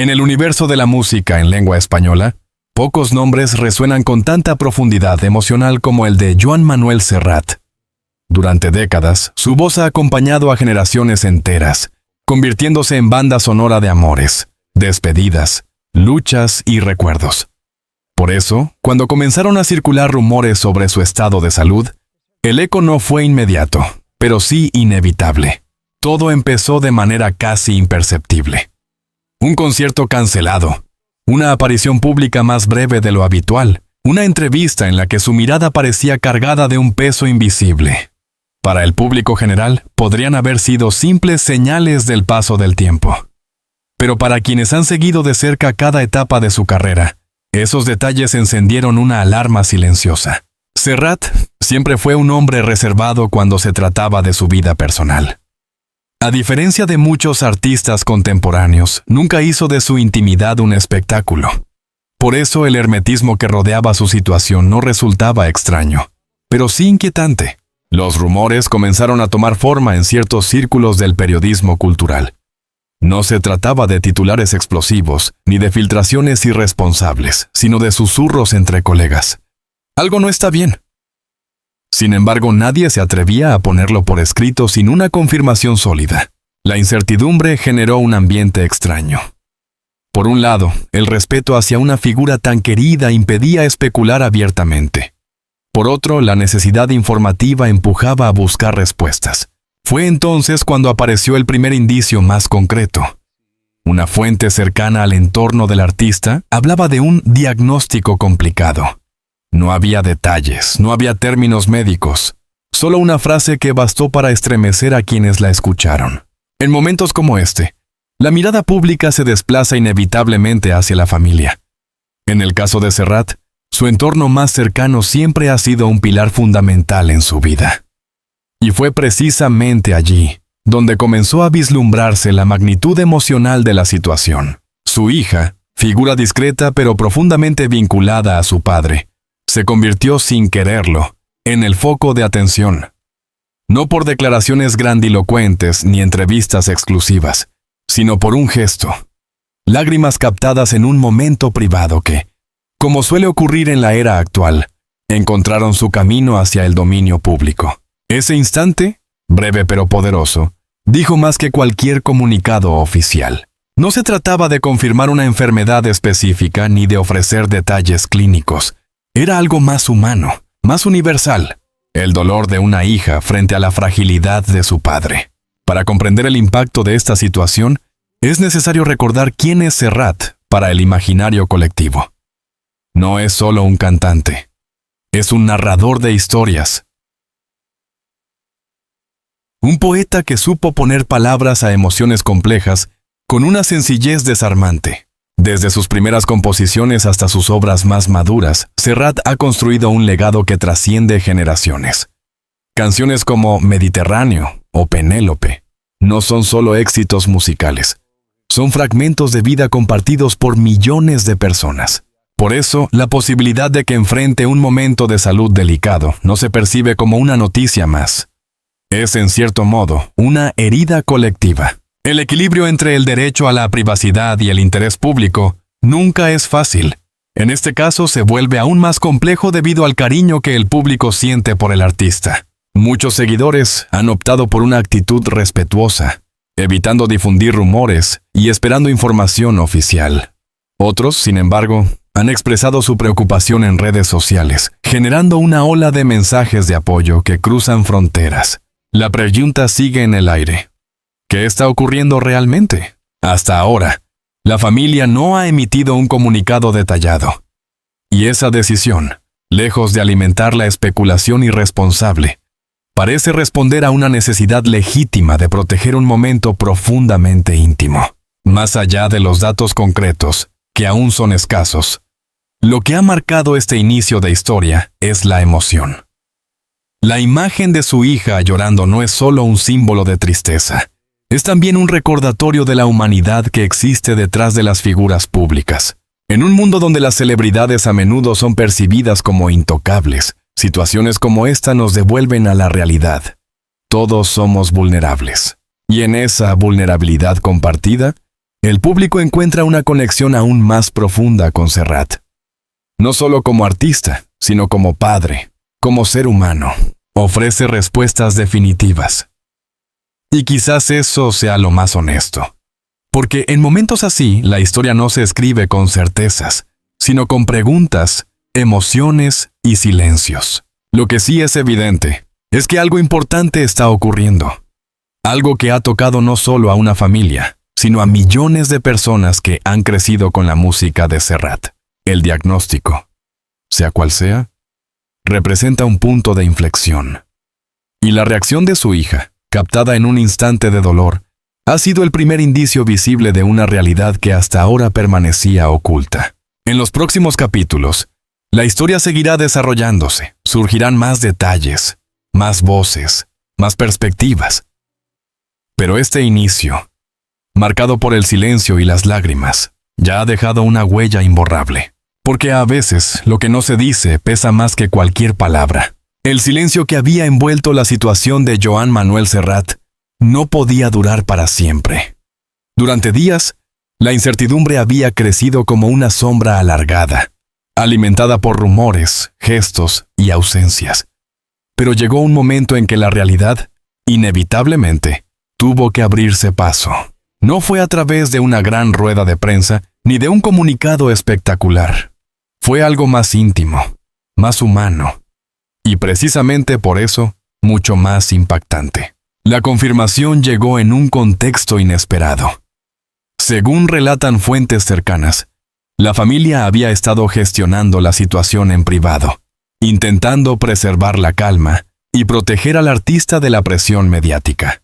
En el universo de la música en lengua española, pocos nombres resuenan con tanta profundidad emocional como el de Joan Manuel Serrat. Durante décadas, su voz ha acompañado a generaciones enteras, convirtiéndose en banda sonora de amores, despedidas, luchas y recuerdos. Por eso, cuando comenzaron a circular rumores sobre su estado de salud, el eco no fue inmediato, pero sí inevitable. Todo empezó de manera casi imperceptible. Un concierto cancelado, una aparición pública más breve de lo habitual, una entrevista en la que su mirada parecía cargada de un peso invisible. Para el público general, podrían haber sido simples señales del paso del tiempo. Pero para quienes han seguido de cerca cada etapa de su carrera, esos detalles encendieron una alarma silenciosa. Serrat siempre fue un hombre reservado cuando se trataba de su vida personal. A diferencia de muchos artistas contemporáneos, nunca hizo de su intimidad un espectáculo. Por eso el hermetismo que rodeaba su situación no resultaba extraño, pero sí inquietante. Los rumores comenzaron a tomar forma en ciertos círculos del periodismo cultural. No se trataba de titulares explosivos, ni de filtraciones irresponsables, sino de susurros entre colegas. Algo no está bien. Sin embargo, nadie se atrevía a ponerlo por escrito sin una confirmación sólida. La incertidumbre generó un ambiente extraño. Por un lado, el respeto hacia una figura tan querida impedía especular abiertamente. Por otro, la necesidad informativa empujaba a buscar respuestas. Fue entonces cuando apareció el primer indicio más concreto. Una fuente cercana al entorno del artista hablaba de un diagnóstico complicado. No había detalles, no había términos médicos, solo una frase que bastó para estremecer a quienes la escucharon. En momentos como este, la mirada pública se desplaza inevitablemente hacia la familia. En el caso de Serrat, su entorno más cercano siempre ha sido un pilar fundamental en su vida. Y fue precisamente allí donde comenzó a vislumbrarse la magnitud emocional de la situación. Su hija, figura discreta pero profundamente vinculada a su padre, se convirtió sin quererlo en el foco de atención. No por declaraciones grandilocuentes ni entrevistas exclusivas, sino por un gesto. Lágrimas captadas en un momento privado que, como suele ocurrir en la era actual, encontraron su camino hacia el dominio público. Ese instante, breve pero poderoso, dijo más que cualquier comunicado oficial. No se trataba de confirmar una enfermedad específica ni de ofrecer detalles clínicos. Era algo más humano, más universal. El dolor de una hija frente a la fragilidad de su padre. Para comprender el impacto de esta situación, es necesario recordar quién es Serrat para el imaginario colectivo. No es solo un cantante. Es un narrador de historias. Un poeta que supo poner palabras a emociones complejas con una sencillez desarmante. Desde sus primeras composiciones hasta sus obras más maduras, Serrat ha construido un legado que trasciende generaciones. Canciones como Mediterráneo o Penélope no son solo éxitos musicales, son fragmentos de vida compartidos por millones de personas. Por eso, la posibilidad de que enfrente un momento de salud delicado no se percibe como una noticia más. Es, en cierto modo, una herida colectiva. El equilibrio entre el derecho a la privacidad y el interés público nunca es fácil. En este caso se vuelve aún más complejo debido al cariño que el público siente por el artista. Muchos seguidores han optado por una actitud respetuosa, evitando difundir rumores y esperando información oficial. Otros, sin embargo, han expresado su preocupación en redes sociales, generando una ola de mensajes de apoyo que cruzan fronteras. La pregunta sigue en el aire. ¿Qué está ocurriendo realmente? Hasta ahora, la familia no ha emitido un comunicado detallado. Y esa decisión, lejos de alimentar la especulación irresponsable, parece responder a una necesidad legítima de proteger un momento profundamente íntimo. Más allá de los datos concretos, que aún son escasos, lo que ha marcado este inicio de historia es la emoción. La imagen de su hija llorando no es solo un símbolo de tristeza, es también un recordatorio de la humanidad que existe detrás de las figuras públicas. En un mundo donde las celebridades a menudo son percibidas como intocables, situaciones como esta nos devuelven a la realidad. Todos somos vulnerables. Y en esa vulnerabilidad compartida, el público encuentra una conexión aún más profunda con Serrat. No solo como artista, sino como padre, como ser humano. Ofrece respuestas definitivas. Y quizás eso sea lo más honesto. Porque en momentos así, la historia no se escribe con certezas, sino con preguntas, emociones y silencios. Lo que sí es evidente es que algo importante está ocurriendo. Algo que ha tocado no solo a una familia, sino a millones de personas que han crecido con la música de Serrat. El diagnóstico, sea cual sea, representa un punto de inflexión. Y la reacción de su hija, captada en un instante de dolor, ha sido el primer indicio visible de una realidad que hasta ahora permanecía oculta. En los próximos capítulos, la historia seguirá desarrollándose, surgirán más detalles, más voces, más perspectivas. Pero este inicio, marcado por el silencio y las lágrimas, ya ha dejado una huella imborrable. Porque a veces lo que no se dice pesa más que cualquier palabra. El silencio que había envuelto la situación de Joan Manuel Serrat no podía durar para siempre. Durante días, la incertidumbre había crecido como una sombra alargada, alimentada por rumores, gestos y ausencias. Pero llegó un momento en que la realidad, inevitablemente, tuvo que abrirse paso. No fue a través de una gran rueda de prensa ni de un comunicado espectacular. Fue algo más íntimo, más humano, y precisamente por eso, mucho más impactante. La confirmación llegó en un contexto inesperado. Según relatan fuentes cercanas, la familia había estado gestionando la situación en privado, intentando preservar la calma y proteger al artista de la presión mediática.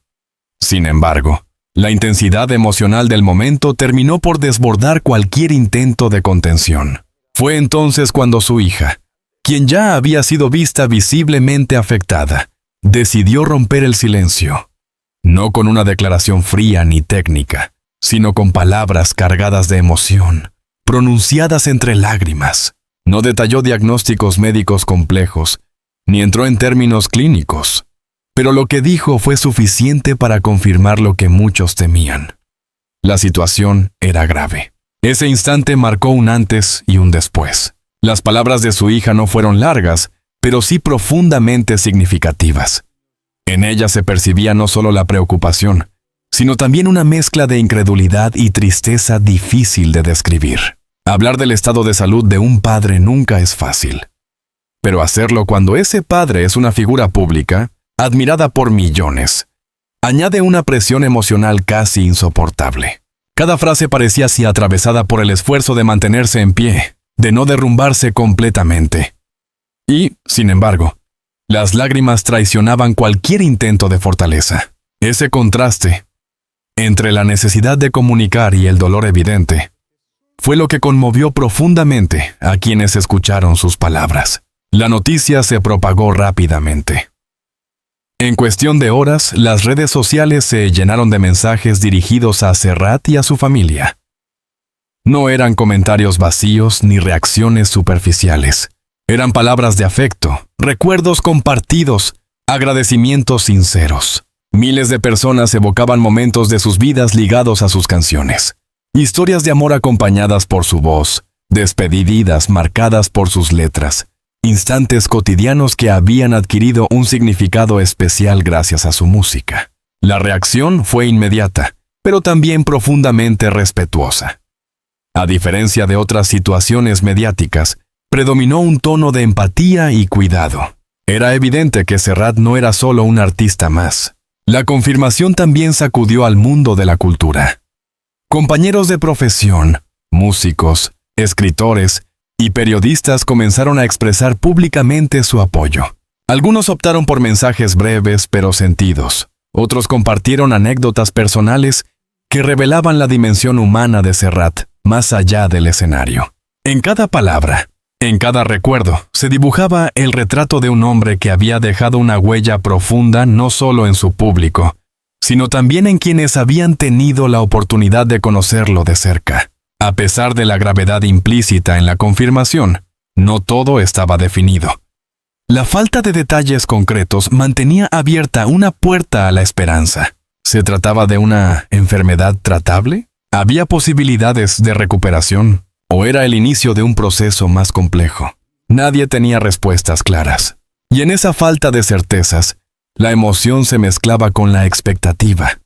Sin embargo, la intensidad emocional del momento terminó por desbordar cualquier intento de contención. Fue entonces cuando su hija, quien ya había sido vista visiblemente afectada, decidió romper el silencio. No con una declaración fría ni técnica, sino con palabras cargadas de emoción, pronunciadas entre lágrimas. No detalló diagnósticos médicos complejos, ni entró en términos clínicos. Pero lo que dijo fue suficiente para confirmar lo que muchos temían. La situación era grave. Ese instante marcó un antes y un después. Las palabras de su hija no fueron largas, pero sí profundamente significativas. En ellas se percibía no solo la preocupación, sino también una mezcla de incredulidad y tristeza difícil de describir. Hablar del estado de salud de un padre nunca es fácil. Pero hacerlo cuando ese padre es una figura pública, admirada por millones, añade una presión emocional casi insoportable. Cada frase parecía así atravesada por el esfuerzo de mantenerse en pie, de no derrumbarse completamente. Y, sin embargo, las lágrimas traicionaban cualquier intento de fortaleza. Ese contraste entre la necesidad de comunicar y el dolor evidente fue lo que conmovió profundamente a quienes escucharon sus palabras. La noticia se propagó rápidamente. En cuestión de horas, las redes sociales se llenaron de mensajes dirigidos a Serrat y a su familia. No eran comentarios vacíos ni reacciones superficiales. Eran palabras de afecto, recuerdos compartidos, agradecimientos sinceros. Miles de personas evocaban momentos de sus vidas ligados a sus canciones. Historias de amor acompañadas por su voz, despedidas marcadas por sus letras. Instantes cotidianos que habían adquirido un significado especial gracias a su música. La reacción fue inmediata, pero también profundamente respetuosa. A diferencia de otras situaciones mediáticas, predominó un tono de empatía y cuidado. Era evidente que Serrat no era solo un artista más. La confirmación también sacudió al mundo de la cultura. Compañeros de profesión, músicos, escritores y periodistas comenzaron a expresar públicamente su apoyo. Algunos optaron por mensajes breves pero sentidos. Otros compartieron anécdotas personales que revelaban la dimensión humana de Serrat más allá del escenario. En cada palabra, en cada recuerdo, se dibujaba el retrato de un hombre que había dejado una huella profunda no solo en su público, sino también en quienes habían tenido la oportunidad de conocerlo de cerca. A pesar de la gravedad implícita en la confirmación, no todo estaba definido. La falta de detalles concretos mantenía abierta una puerta a la esperanza. ¿Se trataba de una enfermedad tratable? ¿Había posibilidades de recuperación o era el inicio de un proceso más complejo? Nadie tenía respuestas claras. Y en esa falta de certezas, la emoción se mezclaba con la expectativa.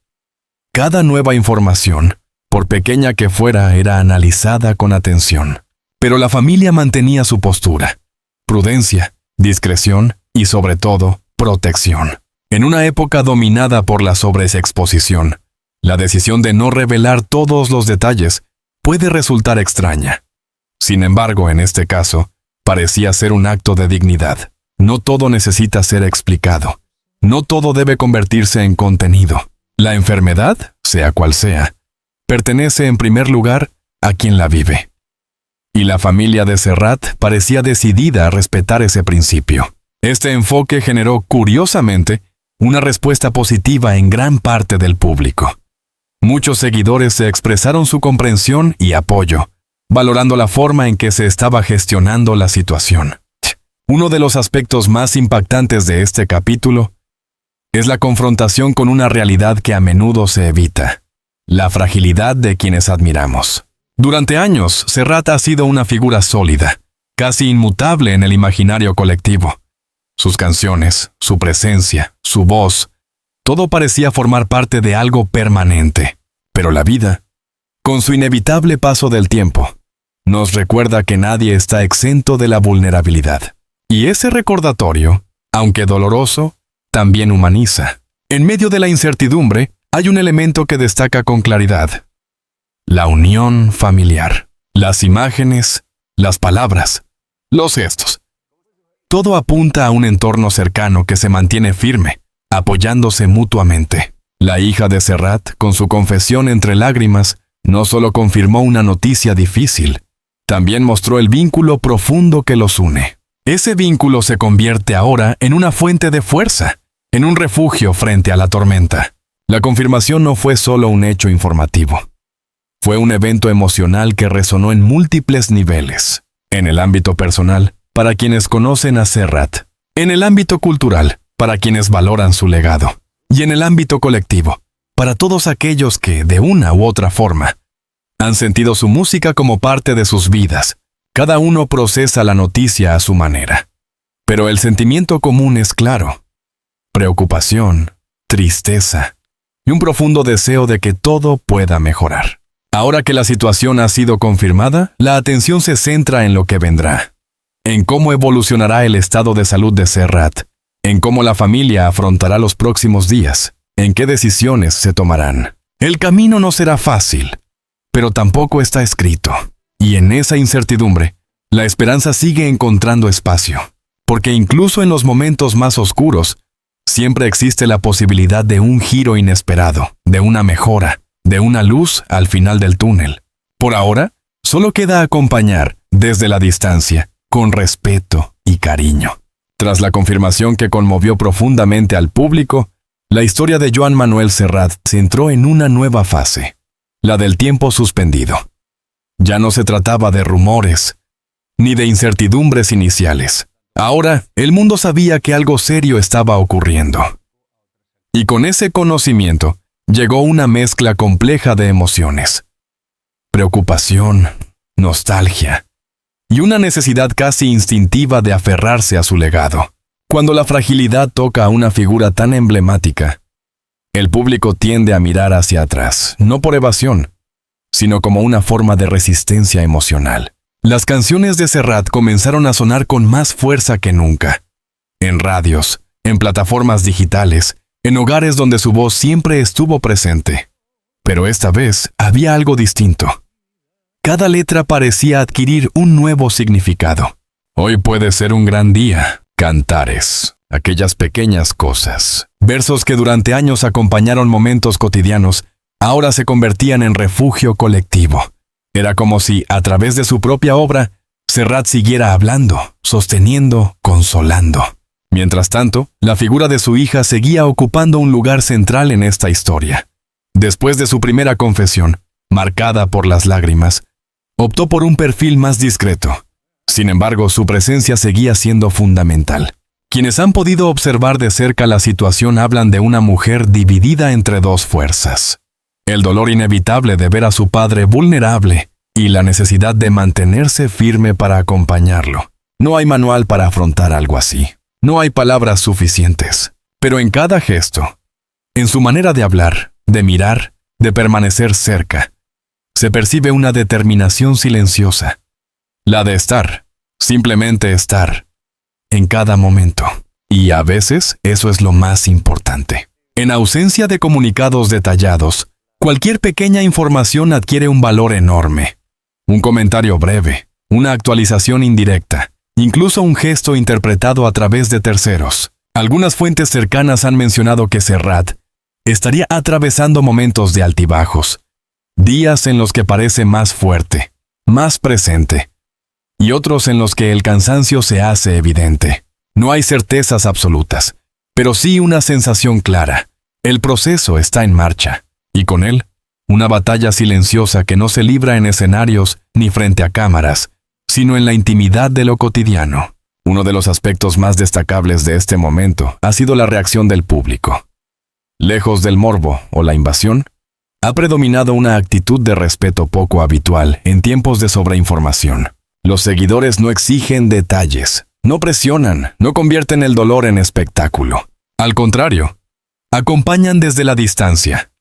Cada nueva información, por pequeña que fuera, era analizada con atención. Pero la familia mantenía su postura: prudencia, discreción y, sobre todo, protección. En una época dominada por la sobreexposición, la decisión de no revelar todos los detalles puede resultar extraña. Sin embargo, en este caso, parecía ser un acto de dignidad. No todo necesita ser explicado. No todo debe convertirse en contenido. La enfermedad, sea cual sea, pertenece en primer lugar a quien la vive. Y la familia de Serrat parecía decidida a respetar ese principio. Este enfoque generó, curiosamente, una respuesta positiva en gran parte del público. Muchos seguidores se expresaron su comprensión y apoyo, valorando la forma en que se estaba gestionando la situación. Uno de los aspectos más impactantes de este capítulo es la confrontación con una realidad que a menudo se evita: la fragilidad de quienes admiramos. Durante años, Serrat ha sido una figura sólida, casi inmutable en el imaginario colectivo. Sus canciones, su presencia, su voz, todo parecía formar parte de algo permanente. Pero la vida, con su inevitable paso del tiempo, nos recuerda que nadie está exento de la vulnerabilidad. Y ese recordatorio, aunque doloroso, también humaniza. En medio de la incertidumbre, hay un elemento que destaca con claridad: la unión familiar. Las imágenes, las palabras, los gestos. Todo apunta a un entorno cercano que se mantiene firme, apoyándose mutuamente. La hija de Serrat, con su confesión entre lágrimas, no solo confirmó una noticia difícil, también mostró el vínculo profundo que los une. Ese vínculo se convierte ahora en una fuente de fuerza, en un refugio frente a la tormenta. La confirmación no fue solo un hecho informativo. Fue un evento emocional que resonó en múltiples niveles. En el ámbito personal, para quienes conocen a Serrat. En el ámbito cultural, para quienes valoran su legado. Y en el ámbito colectivo, para todos aquellos que, de una u otra forma, han sentido su música como parte de sus vidas. Cada uno procesa la noticia a su manera. Pero el sentimiento común es claro: preocupación, tristeza y un profundo deseo de que todo pueda mejorar. Ahora que la situación ha sido confirmada, la atención se centra en lo que vendrá, en cómo evolucionará el estado de salud de Serrat, en cómo la familia afrontará los próximos días, en qué decisiones se tomarán. El camino no será fácil, pero tampoco está escrito. Y en esa incertidumbre, la esperanza sigue encontrando espacio, porque incluso en los momentos más oscuros, siempre existe la posibilidad de un giro inesperado, de una mejora, de una luz al final del túnel. Por ahora, solo queda acompañar, desde la distancia, con respeto y cariño. Tras la confirmación que conmovió profundamente al público, la historia de Joan Manuel Serrat se entró en una nueva fase, la del tiempo suspendido. Ya no se trataba de rumores, ni de incertidumbres iniciales. Ahora, el mundo sabía que algo serio estaba ocurriendo. Y con ese conocimiento, llegó una mezcla compleja de emociones: preocupación, nostalgia y una necesidad casi instintiva de aferrarse a su legado. Cuando la fragilidad toca a una figura tan emblemática, el público tiende a mirar hacia atrás, no por evasión, sino como una forma de resistencia emocional. Las canciones de Serrat comenzaron a sonar con más fuerza que nunca. En radios, en plataformas digitales, en hogares donde su voz siempre estuvo presente. Pero esta vez había algo distinto. Cada letra parecía adquirir un nuevo significado. Hoy puede ser un gran día. Cantares, aquellas pequeñas cosas. Versos que durante años acompañaron momentos cotidianos, ahora se convertían en refugio colectivo. Era como si, a través de su propia obra, Serrat siguiera hablando, sosteniendo, consolando. Mientras tanto, la figura de su hija seguía ocupando un lugar central en esta historia. Después de su primera confesión, marcada por las lágrimas, optó por un perfil más discreto. Sin embargo, su presencia seguía siendo fundamental. Quienes han podido observar de cerca la situación hablan de una mujer dividida entre dos fuerzas: el dolor inevitable de ver a su padre vulnerable y la necesidad de mantenerse firme para acompañarlo. No hay manual para afrontar algo así. No hay palabras suficientes. Pero en cada gesto, en su manera de hablar, de mirar, de permanecer cerca, se percibe una determinación silenciosa. La de estar, simplemente estar, en cada momento. Y a veces eso es lo más importante. En ausencia de comunicados detallados, cualquier pequeña información adquiere un valor enorme. Un comentario breve, una actualización indirecta, incluso un gesto interpretado a través de terceros. Algunas fuentes cercanas han mencionado que Serrat estaría atravesando momentos de altibajos, días en los que parece más fuerte, más presente, y otros en los que el cansancio se hace evidente. No hay certezas absolutas, pero sí una sensación clara. El proceso está en marcha, y con él, una batalla silenciosa que no se libra en escenarios ni frente a cámaras, sino en la intimidad de lo cotidiano. Uno de los aspectos más destacables de este momento ha sido la reacción del público. Lejos del morbo o la invasión, ha predominado una actitud de respeto poco habitual en tiempos de sobreinformación. Los seguidores no exigen detalles, no presionan, no convierten el dolor en espectáculo. Al contrario, acompañan desde la distancia,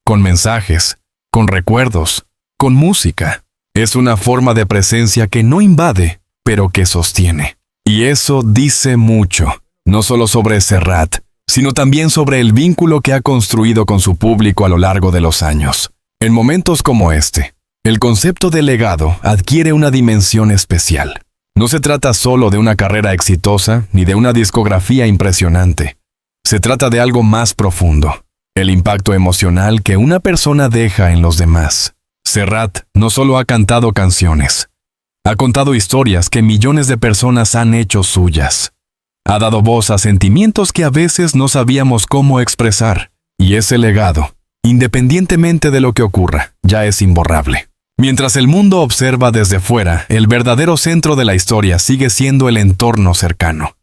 con mensajes, con recuerdos, con música. Es una forma de presencia que no invade, pero que sostiene. Y eso dice mucho, no solo sobre Serrat, sino también sobre el vínculo que ha construido con su público a lo largo de los años. En momentos como este, el concepto de legado adquiere una dimensión especial. No se trata solo de una carrera exitosa ni de una discografía impresionante. Se trata de algo más profundo, el impacto emocional que una persona deja en los demás. Serrat no solo ha cantado canciones, ha contado historias que millones de personas han hecho suyas. Ha dado voz a sentimientos que a veces no sabíamos cómo expresar, y ese legado, independientemente de lo que ocurra, ya es imborrable. Mientras el mundo observa desde fuera, el verdadero centro de la historia sigue siendo el entorno cercano.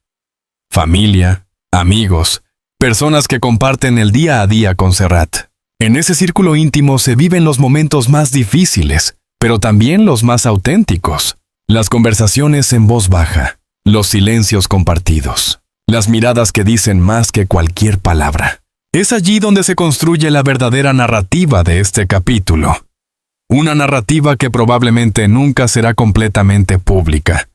Familia, amigos, personas que comparten el día a día con Serrat. En ese círculo íntimo se viven los momentos más difíciles, pero también los más auténticos. Las conversaciones en voz baja, los silencios compartidos, las miradas que dicen más que cualquier palabra. Es allí donde se construye la verdadera narrativa de este capítulo. Una narrativa que probablemente nunca será completamente pública,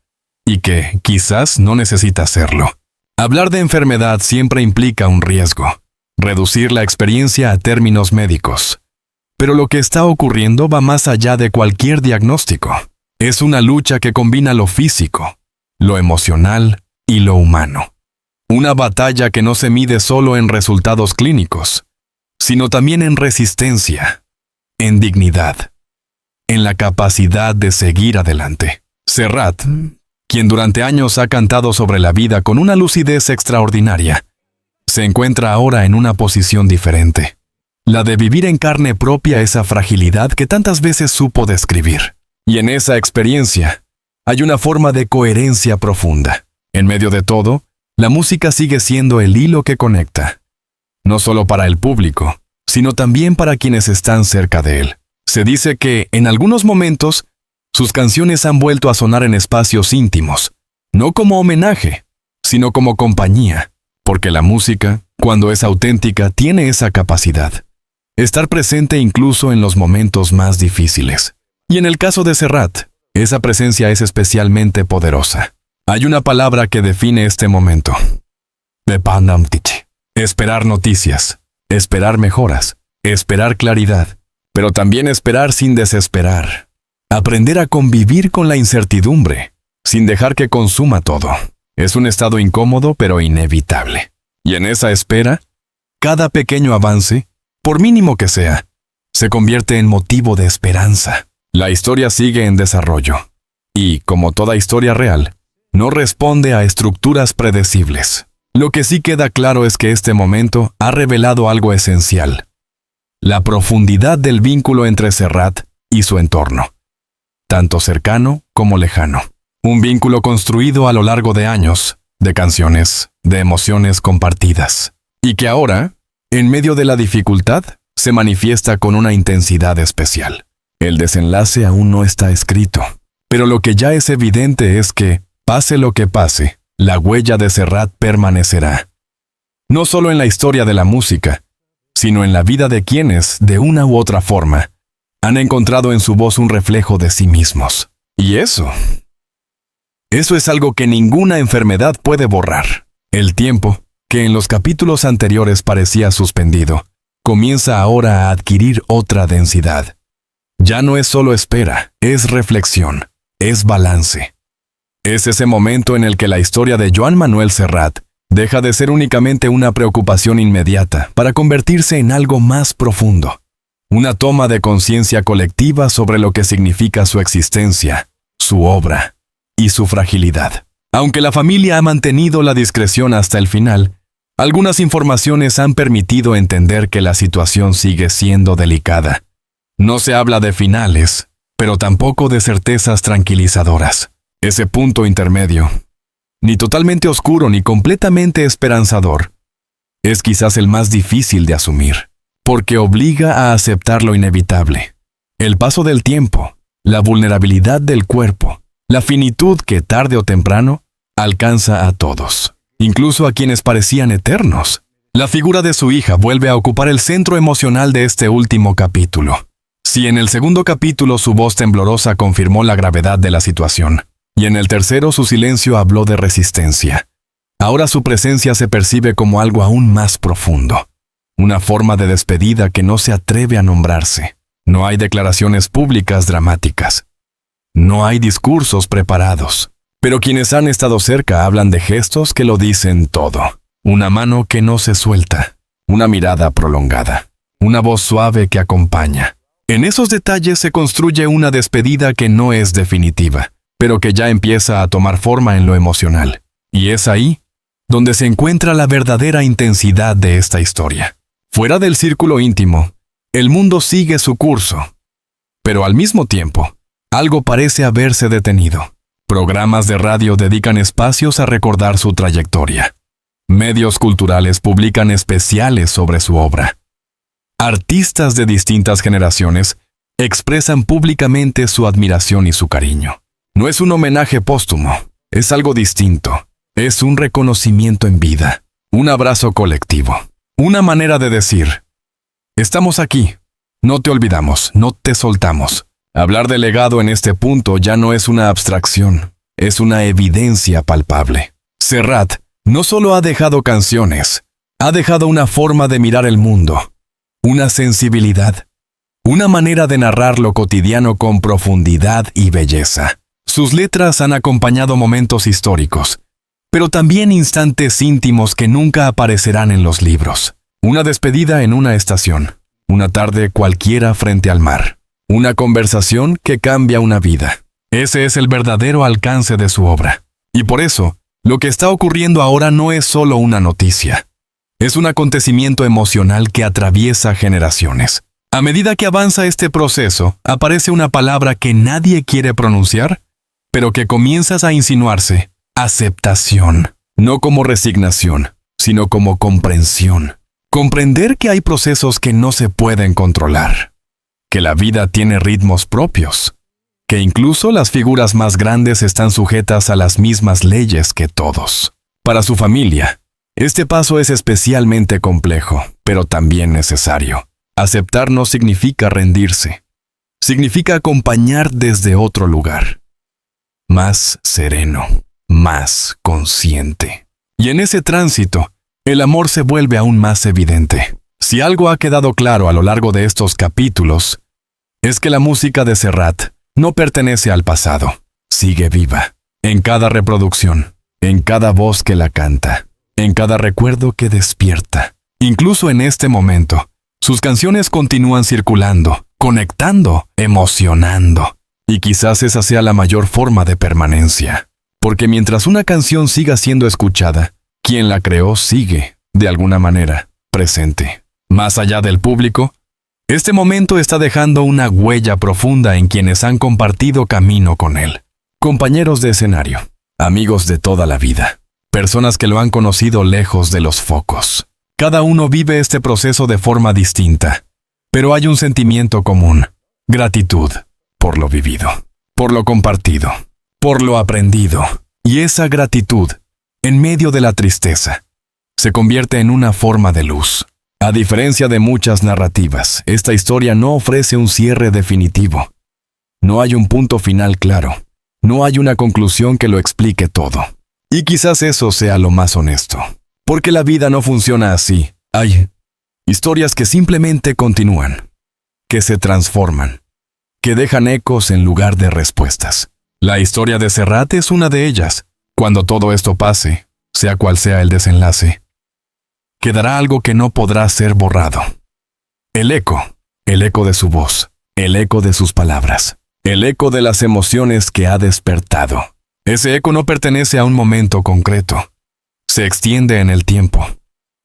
y que, quizás, no necesita serlo. Hablar de enfermedad siempre implica un riesgo, reducir la experiencia a términos médicos. Pero lo que está ocurriendo va más allá de cualquier diagnóstico. Es una lucha que combina lo físico, lo emocional y lo humano. Una batalla que no se mide solo en resultados clínicos, sino también en resistencia, en dignidad, en la capacidad de seguir adelante. Serrat, quien durante años ha cantado sobre la vida con una lucidez extraordinaria, se encuentra ahora en una posición diferente, la de vivir en carne propia esa fragilidad que tantas veces supo describir. Y en esa experiencia hay una forma de coherencia profunda. En medio de todo, la música sigue siendo el hilo que conecta, no solo para el público, sino también para quienes están cerca de él. Se dice que, en algunos momentos, sus canciones han vuelto a sonar en espacios íntimos, no como homenaje, sino como compañía, porque la música, cuando es auténtica, tiene esa capacidad. Estar presente incluso en los momentos más difíciles. Y en el caso de Serrat, esa presencia es especialmente poderosa. Hay una palabra que define este momento. Esperar noticias, esperar mejoras, esperar claridad, pero también esperar sin desesperar. Aprender a convivir con la incertidumbre, sin dejar que consuma todo. Es un estado incómodo pero inevitable. Y en esa espera, cada pequeño avance, por mínimo que sea, se convierte en motivo de esperanza. La historia sigue en desarrollo. Y, como toda historia real, no responde a estructuras predecibles. Lo que sí queda claro es que este momento ha revelado algo esencial: la profundidad del vínculo entre Serrat y su entorno, tanto cercano como lejano. Un vínculo construido a lo largo de años, de canciones, de emociones compartidas, y que ahora, en medio de la dificultad, se manifiesta con una intensidad especial. El desenlace aún no está escrito, pero lo que ya es evidente es que, pase lo que pase, la huella de Serrat permanecerá. No solo en la historia de la música, sino en la vida de quienes, de una u otra forma, han encontrado en su voz un reflejo de sí mismos. Y eso es algo que ninguna enfermedad puede borrar. El tiempo, que en los capítulos anteriores parecía suspendido, comienza ahora a adquirir otra densidad. Ya no es solo espera, es reflexión, es balance. Es ese momento en el que la historia de Joan Manuel Serrat deja de ser únicamente una preocupación inmediata para convertirse en algo más profundo. Una toma de conciencia colectiva sobre lo que significa su existencia, su obra y su fragilidad. Aunque la familia ha mantenido la discreción hasta el final, algunas informaciones han permitido entender que la situación sigue siendo delicada. No se habla de finales, pero tampoco de certezas tranquilizadoras. Ese punto intermedio, ni totalmente oscuro ni completamente esperanzador, es quizás el más difícil de asumir, porque obliga a aceptar lo inevitable. El paso del tiempo, la vulnerabilidad del cuerpo, la finitud que tarde o temprano alcanza a todos, incluso a quienes parecían eternos. La figura de su hija vuelve a ocupar el centro emocional de este último capítulo. Si en el segundo capítulo su voz temblorosa confirmó la gravedad de la situación, y en el tercero su silencio habló de resistencia, ahora su presencia se percibe como algo aún más profundo. Una forma de despedida que no se atreve a nombrarse. No hay declaraciones públicas dramáticas. No hay discursos preparados. Pero quienes han estado cerca hablan de gestos que lo dicen todo. Una mano que no se suelta. Una mirada prolongada. Una voz suave que acompaña. En esos detalles se construye una despedida que no es definitiva, pero que ya empieza a tomar forma en lo emocional. Y es ahí donde se encuentra la verdadera intensidad de esta historia. Fuera del círculo íntimo, el mundo sigue su curso. Pero al mismo tiempo, algo parece haberse detenido. Programas de radio dedican espacios a recordar su trayectoria. Medios culturales publican especiales sobre su obra. Artistas de distintas generaciones expresan públicamente su admiración y su cariño. No es un homenaje póstumo, es algo distinto. Es un reconocimiento en vida, un abrazo colectivo, una manera de decir: estamos aquí, no te olvidamos, no te soltamos. Hablar de legado en este punto ya no es una abstracción, es una evidencia palpable. Serrat no solo ha dejado canciones, ha dejado una forma de mirar el mundo, una sensibilidad, una manera de narrar lo cotidiano con profundidad y belleza. Sus letras han acompañado momentos históricos, pero también instantes íntimos que nunca aparecerán en los libros. Una despedida en una estación, una tarde cualquiera frente al mar, una conversación que cambia una vida. Ese es el verdadero alcance de su obra. Y por eso, lo que está ocurriendo ahora no es solo una noticia. Es un acontecimiento emocional que atraviesa generaciones. A medida que avanza este proceso, aparece una palabra que nadie quiere pronunciar, pero que comienzas a insinuarse: aceptación. No como resignación, sino como comprensión. Comprender que hay procesos que no se pueden controlar, que la vida tiene ritmos propios, que incluso las figuras más grandes están sujetas a las mismas leyes que todos. Para su familia, este paso es especialmente complejo, pero también necesario. Aceptar no significa rendirse, significa acompañar desde otro lugar, más sereno, más consciente. Y en ese tránsito, el amor se vuelve aún más evidente. Si algo ha quedado claro a lo largo de estos capítulos, es que la música de Serrat no pertenece al pasado, sigue viva, en cada reproducción, en cada voz que la canta, en cada recuerdo que despierta. Incluso en este momento, sus canciones continúan circulando, conectando, emocionando. Y quizás esa sea la mayor forma de permanencia. Porque mientras una canción siga siendo escuchada, quien la creó sigue, de alguna manera, presente. Más allá del público, este momento está dejando una huella profunda en quienes han compartido camino con él. Compañeros de escenario, amigos de toda la vida, personas que lo han conocido lejos de los focos. Cada uno vive este proceso de forma distinta, Pero hay un sentimiento común: gratitud por lo vivido, por lo compartido, por lo aprendido. Y esa gratitud, en medio de la tristeza, se convierte en una forma de luz. A diferencia de muchas narrativas, esta historia no ofrece un cierre definitivo. No hay un punto final claro. No hay una conclusión que lo explique todo. Y quizás eso sea lo más honesto. Porque la vida no funciona así. Hay historias que simplemente continúan, que se transforman, que dejan ecos en lugar de respuestas. La historia de Serrat es una de ellas. Cuando todo esto pase, sea cual sea el desenlace, quedará algo que no podrá ser borrado. El eco de su voz, el eco de sus palabras, el eco de las emociones que ha despertado. Ese eco no pertenece a un momento concreto. Se extiende en el tiempo,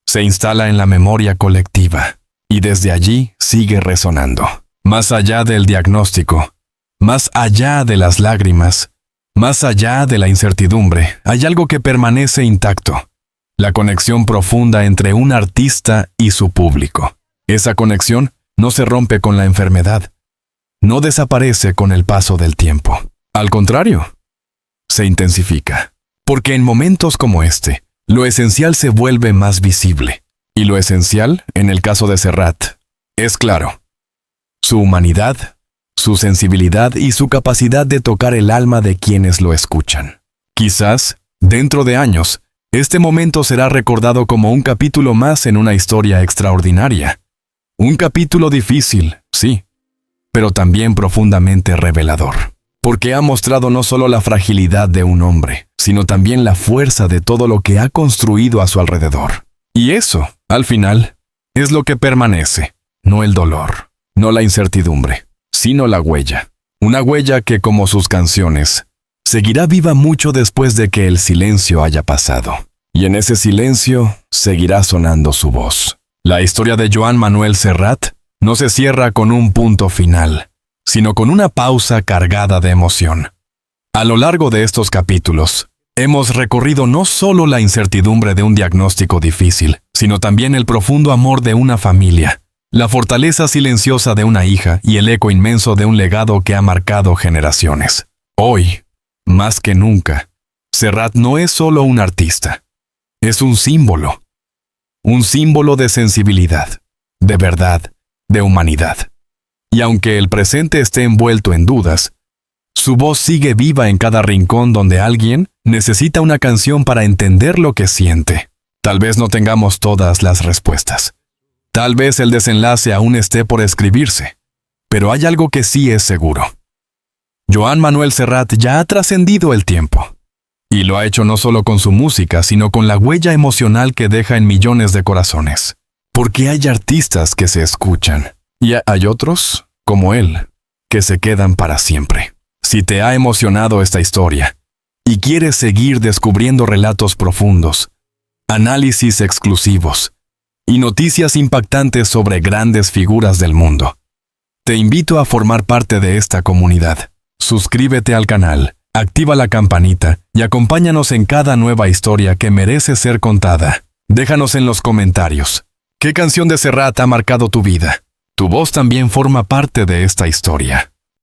se instala en la memoria colectiva, y desde allí sigue resonando. Más allá del diagnóstico, más allá de las lágrimas, más allá de la incertidumbre, hay algo que permanece intacto: la conexión profunda entre un artista y su público. Esa conexión no se rompe con la enfermedad, no desaparece con el paso del tiempo. Al contrario, se intensifica. Porque en momentos como este, lo esencial se vuelve más visible. Y lo esencial, en el caso de Serrat, es claro: su humanidad, su sensibilidad y su capacidad de tocar el alma de quienes lo escuchan. Quizás, dentro de años, este momento será recordado como un capítulo más en una historia extraordinaria. Un capítulo difícil, sí, pero también profundamente revelador. Porque ha mostrado no solo la fragilidad de un hombre, sino también la fuerza de todo lo que ha construido a su alrededor. Y eso, al final, es lo que permanece, no el dolor, no la incertidumbre, sino la huella. Una huella que, como sus canciones, seguirá viva mucho después de que el silencio haya pasado. Y en ese silencio seguirá sonando su voz. La historia de Joan Manuel Serrat no se cierra con un punto final, sino con una pausa cargada de emoción. A lo largo de estos capítulos, hemos recorrido no solo la incertidumbre de un diagnóstico difícil, sino también el profundo amor de una familia, la fortaleza silenciosa de una hija y el eco inmenso de un legado que ha marcado generaciones. Hoy, más que nunca, Serrat no es solo un artista, es un símbolo de sensibilidad, de verdad, de humanidad. Y aunque el presente esté envuelto en dudas, su voz sigue viva en cada rincón donde alguien necesita una canción para entender lo que siente. Tal vez no tengamos todas las respuestas. Tal vez el desenlace aún esté por escribirse. Pero hay algo que sí es seguro. Joan Manuel Serrat ya ha trascendido el tiempo. Y lo ha hecho no solo con su música, sino con la huella emocional que deja en millones de corazones. Porque hay artistas que se escuchan. Y hay otros, como él, que se quedan para siempre. Si te ha emocionado esta historia y quieres seguir descubriendo relatos profundos, análisis exclusivos y noticias impactantes sobre grandes figuras del mundo, te invito a formar parte de esta comunidad. Suscríbete al canal, activa la campanita y acompáñanos en cada nueva historia que merece ser contada. Déjanos en los comentarios: ¿qué canción de Serrat ha marcado tu vida? Tu voz también forma parte de esta historia.